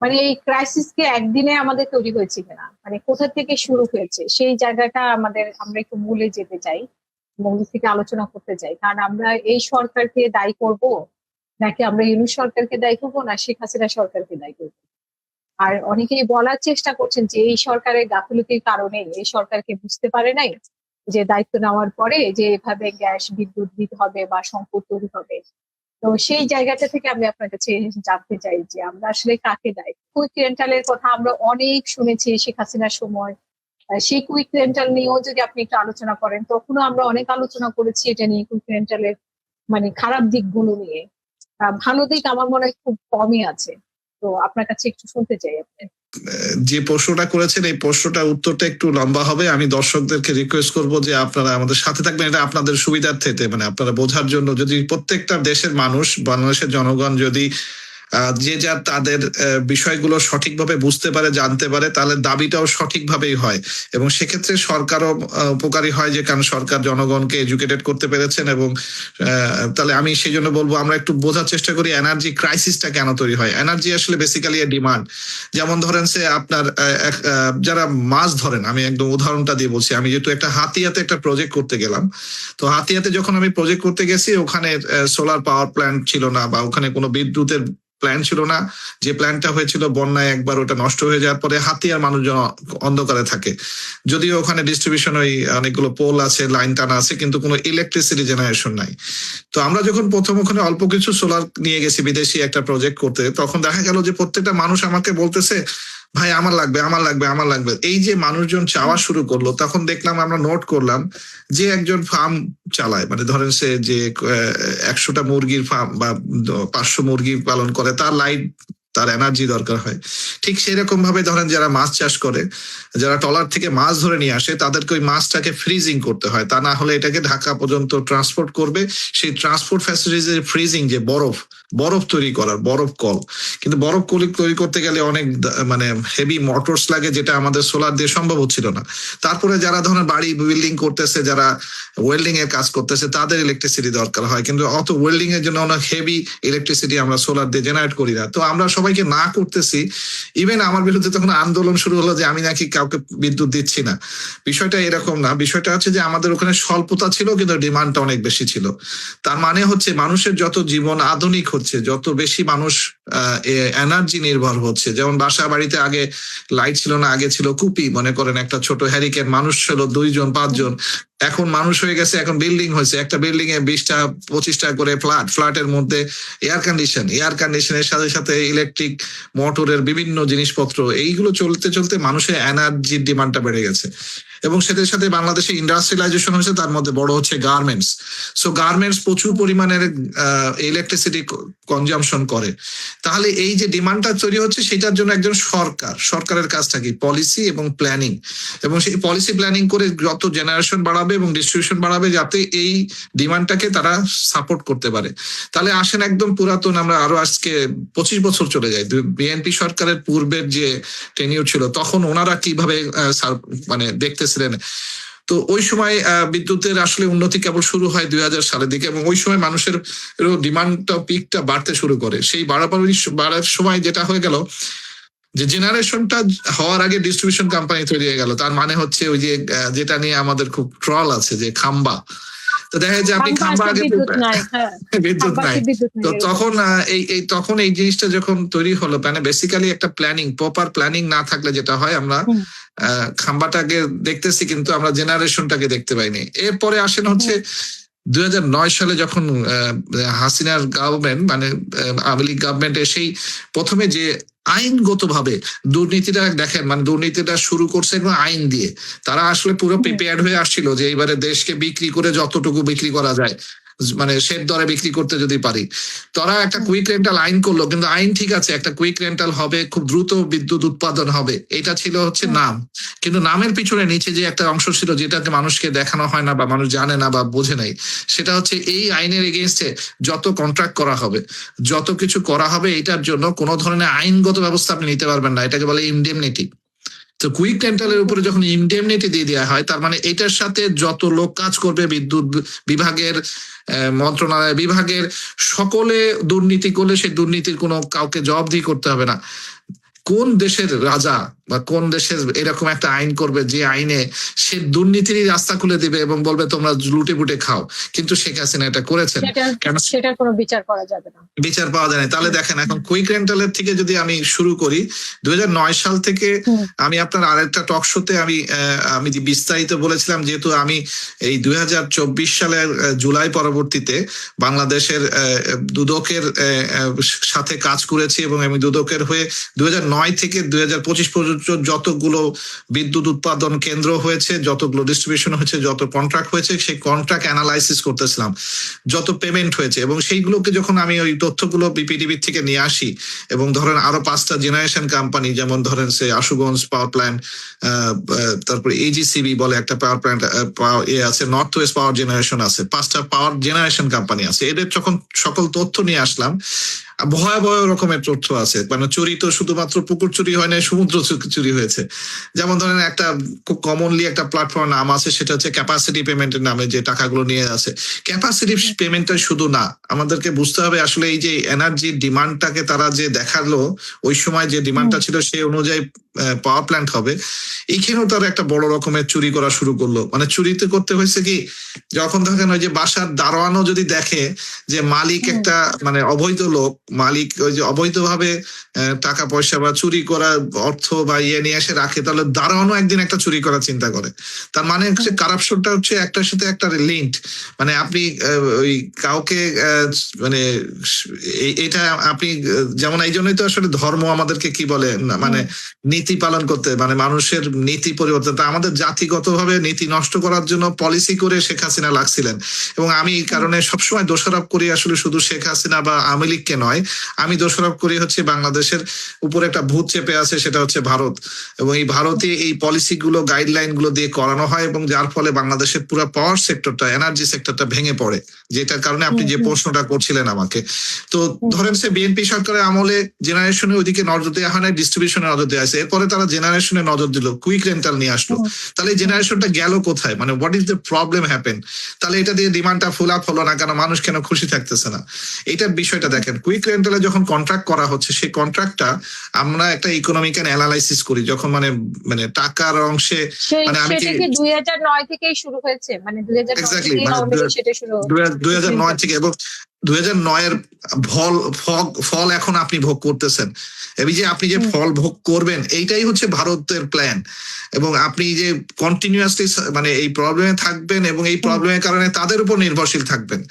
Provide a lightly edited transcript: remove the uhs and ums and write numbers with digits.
মানে এই ক্রাইসিস কি একদিনে আমাদের তৈরি হয়েছে কিনা, মানে কোথা থেকে শুরু হয়েছে সেই জায়গাটা আমরা একটু মূলে যেতে চাই, মূল থেকে আলোচনা করতে চাই। কারণ আমরা এই সরকারকে দায়ী করব, নাকি আমরা ইউনূস সরকারকে দায়ী করবো, না শেখ হাসিনা সরকারকে দায়ী করবো? আর অনেকেই বলার চেষ্টা করছেন যে এই সরকারের গাফিলতির কারণে এই সরকারকে বুঝতে পারে নাই যে দায়িত্ব নেওয়ার পরে যে এভাবে গ্যাস বিদ্যুৎ দিতে হবে বা সংকট তৈরি হবে। তো সেই জায়গাটা থেকে আমি আপনার কাছে জানতে চাই যে আমরা আসলে কাকে দায়ী। কুইক রেন্টালের কথা আমরা অনেক শুনেছি শেখ হাসিনার সময়। সেই কুইক রেন্টাল নিয়েও যদি আপনি একটু আলোচনা করেন, তখনও আমরা অনেক আলোচনা করেছি এটা নিয়ে, কুইক রেন্টালের মানে খারাপ দিকগুলো নিয়ে। ভালো দিক আমার মনে হয় খুব কমই আছে। তো আপনার কাছে একটু শুনতে চাই আপনি। যে প্রশ্নটা করেছেন এই প্রশ্নটার উত্তরটা একটু লম্বা হবে। আমি দর্শকদেরকে রিকোয়েস্ট করব যে আপনারা আমাদের সাথে থাকবেন, এটা আপনাদের সুবিধার্থে, মানে আপনারা বোঝার জন্য। যদি প্রত্যেকটা দেশের মানুষ, বাংলাদেশের জনগণ যদি যে যার তাদের বিষয়গুলো সঠিকভাবে বুঝতে পারে, জানতে পারে, তাহলে দাবিটাও সঠিকভাবেই হয়। এবং সেক্ষেত্রে সরকারও উপকারী হয়, যে কারণ সরকার জনগণকে এডুকেটেড করতে পেরেছেন। এবং তাহলে আমি সেই জন্য বলবো আমরা একটু বোঝার চেষ্টা করি এনার্জি ক্রাইসিসটা কেন তৈরি হয়। এনার্জি আসলে বেসিক্যালি ডিমান্ড। যেমন ধরেন সে আপনার যারা মাছ ধরেন, আমি একদম উদাহরণটা দিয়ে বলছি। আমি যেহেতু একটা হাতিয়াতে একটা প্রজেক্ট করতে গেলাম, তো হাতিয়াতে যখন আমি প্রজেক্ট করতে গেছি, ওখানে সোলার পাওয়ার প্ল্যান্ট ছিল না, বা ওখানে কোনো বিদ্যুতের প্ল্যান ছিল না। যে প্ল্যানটা হয়েছিল বন্যায় একবার ওটা নষ্ট হয়ে যাওয়ার পরে হাতিয়ার মানুষজন অন্ধকারে থাকে। যদিও ওখানে ডিস্ট্রিবিউশন ওই অনেকগুলো পোল আছে, লাইন টানা আছে, কিন্তু কোনো ইলেকট্রিসিটি জেনারেশন নাই। তো আমরা যখন প্রথম ওখানে অল্প কিছু সোলার নিয়ে গেছি বিদেশি একটা প্রজেক্ট করতে, তখন দেখা গেল যে প্রত্যেকটা মানুষ আমাকে বলতেছে, ভাই আমার লাগবে, আমার লাগবে, আমার লাগবে। এই যে মানুষজন চাওয়া শুরু করলো, তখন দেখলাম, আমরা নোট করলাম যে একজন ফার্ম চালায়, মানে ধরেন সে যে 100টা মুরগির ফার্ম বা 500 মুরগি পালন করে, তার লাইট, তার এনার্জি দরকার হয়। ঠিক সেরকম ভাবে ধরেন যারা মাছ চাষ করে, যারা ট্রলার থেকে মাছ ধরে নিয়ে আসে, তাদেরকে ওই মাছটাকে ফ্রিজিং করতে হয়। তা না হলে এটাকে ঢাকা পর্যন্ত ট্রান্সপোর্ট করবে। সেই ট্রান্সপোর্ট ফ্যাসিলিটির ফ্রিজিং, যে বরফ তৈরি করার, বরফ কল। কিন্তু বরফ কল তৈরি করতে গেলে অনেক মানে হেভি মোটরস লাগে, যেটা আমাদের সোলার দিয়ে সম্ভব হচ্ছিল না। তারপরে যারা ধরেন বাড়ি বিল্ডিং করতেছে, যারা ওয়েল্ডিং এর কাজ করতেছে, তাদের ইলেকট্রিসিটি দরকার হয়। কিন্তু অত ওয়েল্ডিং এর জন্য অনেক হেভি ইলেকট্রিসিটি আমরা সোলার দিয়ে জেনারেট করি না। তো আমরা সবাইকে না করতেছি। ইভেন আমার বিরুদ্ধে তখন আন্দোলন শুরু হলো যে আমি নাকি কাউকে বিদ্যুৎ দিচ্ছি না। বিষয়টা এরকম না। বিষয়টা হচ্ছে যে আমাদের ওখানে স্বল্পতা ছিল, কিন্তু ডিমান্ডটা অনেক বেশি ছিল। তার মানে হচ্ছে মানুষের যত জীবন আধুনিক হচ্ছে, যত বেশি মানুষ এনার্জি নির্ভর হচ্ছে। যেমন বাসা বাড়িতে আগে লাইট ছিল না, আগে ছিল কুপি, মনে করেন একটা ছোট হ্যারিকেন, মানুষ ছিল 2 জন 5 জন। এখন মানুষ হয়ে গেছে, এখন বিল্ডিং হয়েছে, একটা বিল্ডিং এ 20টা 25টা করে ফ্ল্যাটের মধ্যে এয়ার কন্ডিশনের সাথে সাথে ইলেকট্রিক মোটরের বিভিন্ন জিনিসপত্র, এইগুলো চলতে চলতে মানুষের এনার্জির ডিমান্ডটা বেড়ে গেছে। এবং সাথে সাথে বাংলাদেশে ইন্ডাস্ট্রিয়ালাইজেশন হয়েছে, তার মধ্যে বড় হচ্ছে গার্মেন্টস। সো গার্মেন্টস প্রচুর পরিমাণের ইলেকট্রিসিটি কনজাম্পশন করে। তাহলে এই যে ডিমান্ডটা তৈরি হচ্ছে, সেটার জন্য একজন সরকারের কাজটা কি? পলিসি এবং প্ল্যানিং। এবং সেই পলিসি প্ল্যানিং করে যত জেনারেশন বাড়াবে এবং ডিস্ট্রিবিউশন বাড়াবে, যাতে এই ডিমান্ডটাকে তারা সাপোর্ট করতে পারে। তাহলে আসেন একদম পুরাতন, আমরা আরো আজকে 25 বছর চলে যাই, বিএনপি সরকারের পূর্বের যে টেনিউর ছিল, তখন ওনারা কিভাবে মানে দেখতেছিলেন। তো ওই সময় বিদ্যুতের আসলে উন্নতি কেবল শুরু হয় 2000 সালের দিকে, এবং ওই সময় মানুষের ডিমান্ডটা পিকটা বাড়তে শুরু করে। সেই বাড়ার সময় যেটা হয়ে গেল, যে জেনারেশনটা হওয়ার আগে ডিস্ট্রিবিউশন কোম্পানি তৈরি হয়ে গেল। তার মানে হচ্ছে ওই যে যেটা নিয়ে আমাদের খুব ট্রল আছে, যে খাম্বা। তো দেখা যায় আপনি খাম্বা আগে বিদ্যুৎ নাই। তো তখন তখন এই জিনিসটা যখন তৈরি হলো, মানে বেসিক্যালি একটা প্ল্যানিং, প্রপার প্ল্যানিং না থাকলে যেটা হয়, আমরা খাম্বাটাকে দেখতেছি কিন্তু আমরা জেনারেশনটাকে দেখতে পাইনি। এরপরে আসেন হচ্ছে 2009 সালে যখন হাসিনার গভর্নমেন্ট, মানে আওয়ামী লীগ গভর্নমেন্ট এসেই প্রথমে যে আইনগতভাবে দুর্নীতিটা দেখেন, মানে দুর্নীতিটা শুরু করছে এবং আইন দিয়ে। তারা আসলে পুরো প্রিপেয়ার্ড হয়ে আসছিল যে এবারে দেশকে বিক্রি করে যতটুকু বিক্রি করা যায়, মানে শেড দরে বিক্রি করতে যদি পারি। তারা একটা কুইক রেন্টাল আইন করলো, কিন্তু আইন ঠিক আছে, একটা কুইক রেন্টাল হবে, খুব দ্রুত বিদ্যুৎ উৎপাদন হবে, এটা ছিল হচ্ছে নাম। কিন্তু নামের পিছনে নিচে যে একটা অংশ ছিল, যেটাকে মানুষকে দেখানো হয় না বা মানুষ জানে না বা বোঝে নাই, সেটা হচ্ছে এই আইনের এগেইনস্টে যত কন্ট্রাক্ট করা হবে, যত কিছু করা হবে, এটার জন্য কোনো ধরনের আইনগত ব্যবস্থা আপনি নিতে পারবেন না। এটাকে বলে ইনডেমনিটি। তো কুইক রেন্টালের উপরে যখন ইনডেমনিটি দিয়ে দেওয়া হয়, তার মানে এটার সাথে যত লোক কাজ করবে, বিদ্যুৎ বিভাগের, মন্ত্রণালয় বিভাগের, সকলে দুর্নীতি করলে সেই দুর্নীতির কোনো কাউকে জবাবদিহি করতে হবে না। কোন দেশের রাজা বা কোন দেশের এরকম একটা আইন করবে যে আইনে সে দুর্নীতিরই রাস্তা খুলে দিবে এবং বলবে তোমরা লুটে বুটে খাও, কিন্তু শেখ হাসিনা এটা করেছেন। সেটার কোনো বিচার করা যাবে না, বিচার পাওয়া যায় না। তাহলে দেখেন এখন কুইক রেন্টালের থেকে যদি আমি শুরু করি, 2009 সাল থেকে আমি আপনার আরেকটা টক শোতে আমি বিস্তারিত বলেছিলাম, যেহেতু আমি এই 2024 সালের জুলাই পরবর্তীতে বাংলাদেশের দুদকের সাথে কাজ করেছি এবং আমি দুদকের হয়ে 2009 থেকে 2025 পর্যন্ত যতগুলো বিদ্যুৎ উৎপাদন কেন্দ্র হয়েছে, যতগুলো ডিস্ট্রিবিউশন হয়েছে, যত কন্ট্রাক্ট হয়েছে, সেই কন্ট্রাক্ট অ্যানালাইসিস করতেছিলাম, যত পেমেন্ট হয়েছে, এবং সেইগুলোকে যখন আমি ওই তথ্যগুলো বিপিডিবি থেকে নিয়ে আসি এবং ধরেন আরো 5টা জেনারেশন কোম্পানি, যেমন ধরেন সে আশুগঞ্জ পাওয়ার প্ল্যান্ট, তারপরে এজিসিবি বলে একটা পাওয়ার প্ল্যান্ট আছে, নর্থ ওয়েস্ট পাওয়ার জেনারেশন আছে, 5টা পাওয়ার জেনারেশন কোম্পানি আছে, এদের যখন সকল তথ্য নিয়ে আসলাম, ভয়াবহ রকমের তথ্য আছে। মানে চুরি তো শুধুমাত্র পুকুর চুরি হয় না, সমুদ্র চুরি হয়েছে। যেমন ধরেন একটা খুব কমনলি একটা প্ল্যাটফর্ম নাম আছে, সেটা হচ্ছে ক্যাপাসিটি পেমেন্টের নামে যে টাকাগুলো নিয়ে আছে। ক্যাপাসিটি পেমেন্টটা শুধু না, আমাদেরকে বুঝতে হবে আসলে এই যে এনার্জির ডিমান্ডটাকে তারা যে দেখালো, ওই সময় যে ডিমান্ডটা ছিল সেই অনুযায়ী পাওয়ার প্ল্যান্ট হবে, এইখানেও তারা একটা বড় রকমের চুরি করা শুরু করলো। মানে চুরিতে করতে হয়েছে কি, যখন দেখেন ওই যে বাসার দারোয়ানও যদি দেখে যে মালিক একটা মানে অবৈধ লোক, মালিক ওই যে অবৈধভাবে টাকা পয়সা বা চুরি করা অর্থ বা ইয়ে নিয়ে এসে রাখে, তাহলে দারোয়ানও একদিন একটা চুরি করার চিন্তা করে। তার মানে হচ্ছে কারাপশনটা হচ্ছে একটার সাথে একটা লিঙ্কড। মানে আপনি ওই কাউকে মানে এটা আপনি যেমন এই জন্যই তো আসলে ধর্ম আমাদেরকে কি বলে, মানে নীতি পালন করতে, মানে মানুষের নীতি পরিবর্তন। তা আমাদের জাতিগতভাবে নীতি নষ্ট করার জন্য পলিসি করে শেখ হাসিনা লাগছিলেন, এবং আমি এই কারণে সবসময় দোষারোপ করি আসলে শুধু শেখ হাসিনা বা আওয়ামী লীগকে নয়, আমি দোষারোপ করি হচ্ছে বাংলাদেশের উপরে একটা ভূত চেপে আছে, সেটা হচ্ছে ভারত। এবং এই ভারতে এই পলিসি গুলো গাইডলাইন গুলো দিয়ে করানো হয়, এবং যার ফলে বাংলাদেশের পুরো পাওয়ার সেক্টরটা, এনার্জি সেক্টরটা ভেঙে পড়ে, যেটার কারণে আপনি যে প্রশ্নটা করছিলেন আমাকে। তো ধরেন সে বিএনপি সরকারের আমলে জেনারেশনের ওইদিকে নজর দেওয়া হয় না, ডিস্ট্রিবিউশনে নজর দেওয়া আছে, এরপরে তারা জেনারেশনে নজর দিল, কুইক রেন্টাল নিয়ে আসলো। তাহলে এই জেনারেশনটা গেল কোথায়? মানে what is the problem happen? তাহলে এটা দিয়ে ডিমান্ডটা ফুল আপ হলো না কেন? মানুষ কেন খুশি থাকতেছে না? এটার বিষয়টা দেখেন, কুইক রেন্টালে যখন কন্ট্রাক্ট করা হচ্ছে, সেই কন্ট্রাক্টটা আমরা একটা ইকোনমিক্যাল অ্যানালাইসিস করি, যখন মানে টাকার অংশে, মানে আমি কি 2009 থেকেই শুরু হয়েছে, মানে 2009 থেকে, এবং 2009 এর ফল এখন আপনি ভোগ করতেছেন। এই যে আপনি যে ফল ভোগ করবেন, এইটাই হচ্ছে ভারতের প্ল্যান। এবং আপনি যে কন্টিনিউয়াসলি মানে এই প্রবলেমে থাকবেন এবং এই প্রবলেমের কারণে তাদের উপর নির্ভরশীল থাকবেন।